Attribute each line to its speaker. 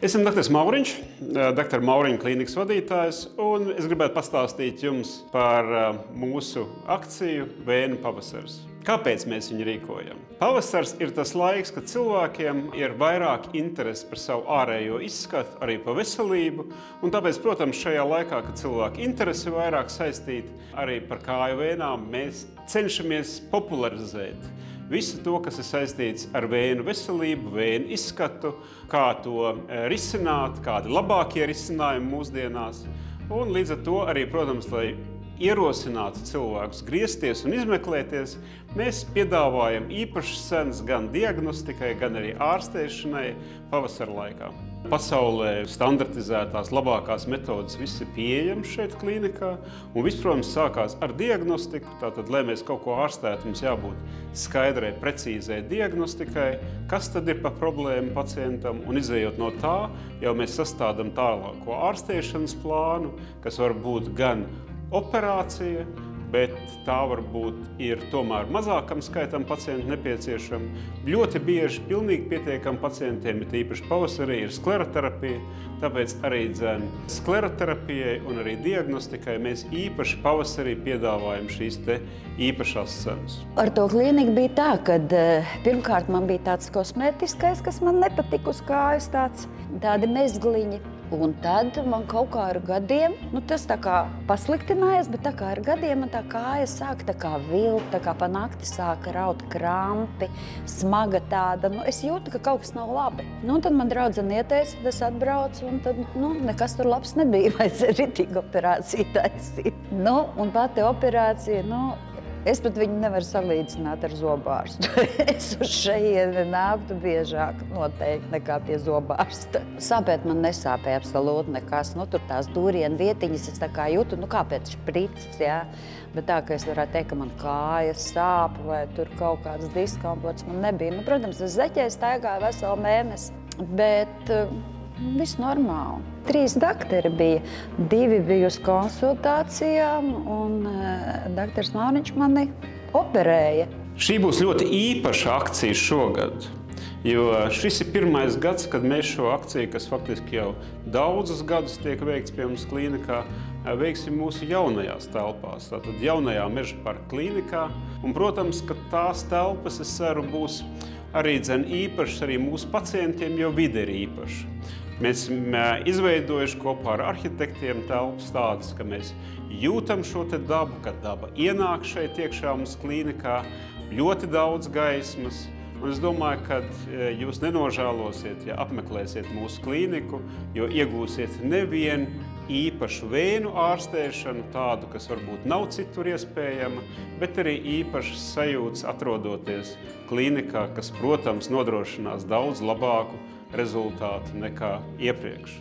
Speaker 1: Esmu dr. Mauriņš, Dr. Mauriņa klīnikas vadītājs, un es gribētu pastāstīt jums par mūsu akciju Vēnu pavasars. Kāpēc mēs viņu rīkojam? Pavasars ir tas laiks, kad cilvēkiem ir vairāk interesi par savu ārējo izskatu, arī par veselību, un tāpēc, protams, šajā laikā, kad cilvēki interesi vairāk saistīti arī par kāju vēnām, mēs cenšamies popularizēt visu to, kas ir saistīts ar vēnu veselību, vēnu izskatu, kā to risināt, kādi labākie risinājumi mūsdienās. Un līdz ar to arī, protams, lai ierosinātu cilvēkus griezties un izmeklēties, mēs piedāvājam īpašas cenas gan diagnostikai, gan arī ārstēšanai pavasara laikā. Pasaulē standartizētās labākās metodas viss ir pieejams šeit klīnikā, un viss, protams, sākās ar diagnostiku. Tātad, lai mēs kaut ko ārstētu, mums jābūt skaidrai, precīzai diagnostikai, kas tad ir par problēmu pacientam, un izējot no tā, jau mēs sastādām tālāko ārstēšanas plānu, kas var būt gan operācija, bet tā varbūt ir tomēr mazākam skaitam pacientu nepieciešama. Ļoti bieži pilnīgi pietiekam pacientiem, bet īpaši pavasarī, ir skleroterapija, tāpēc arī skleroterapijai un arī diagnostikai mēs īpaši pavasarī piedāvājam šīs te īpašās cenas.
Speaker 2: Ar to klīniku bija tā, ka pirmkārt man bija tāds kosmētiskais, kas man nepatika uz kājas, tādi mezgliņi. Un tad man kaut kā ar gadiem, tas tā kā pasliktinājās, bet tā kā ar gadiem man tā kāja sāka tā kā vilkt, tā kā pa nakti sāka raut krampi, smaga tāda. Es jūtu, ka kaut kas nav labi. Tad man draudzene ieteica, tad es atbraucu, un tad, nekas tur labs nebija, vajadzēja ritīgi operāciju taisīt. Un pati operācija, es pat viņu nevaru salīdzināt ar zobārstu. Es uz šejieni nāktu biežāk noteikti nekā pie zobārsta. Sāpēt man nesāpēja absolūti nekas. Tur tās dūrienu vietiņas es tā kā jūtu, kā pēc šprices, jā. Bet tā, ka es varētu teikt, ka man kājas sāp vai tur kaut kāds diskomforts man nebija. Protams, es zeķēju staigāju veselu mēnesi, bet viss normāli. 3 doktori bija. 2 bija uz konsultācijām, un dr. Mauriņš mani operēja.
Speaker 1: Šī būs ļoti īpaša akcija šogad, jo šis ir pirmais gads, kad mēs šo akciju, kas faktiski jau daudzus gadus tiek veikts pie mums klīnikā, veiksim mūsu jaunajās telpās, tātad jaunajā Meža parka klīnikā. Un, protams, ka tās telpas, es ceru, būs arī īpašas arī mūsu pacientiem, jo vide ir īpaša. Mēs esam izveidojuši kopā ar arhitektiem telpas tādas, ka mēs jūtam šo te dabu, kad daba ienāk šeit iekšā mums klīnikā, ļoti daudz gaismas. Un es domāju, ka jūs nenožēlosiet, ja apmeklēsiet mūsu klīniku, jo iegūsiet nevienu īpašu vēnu ārstēšanu, tādu, kas varbūt nav citur iespējama, bet arī īpašas sajūtas atrodoties klīnikā, kas, protams, nodrošinās daudz labāku rezultātu nekā iepriekš.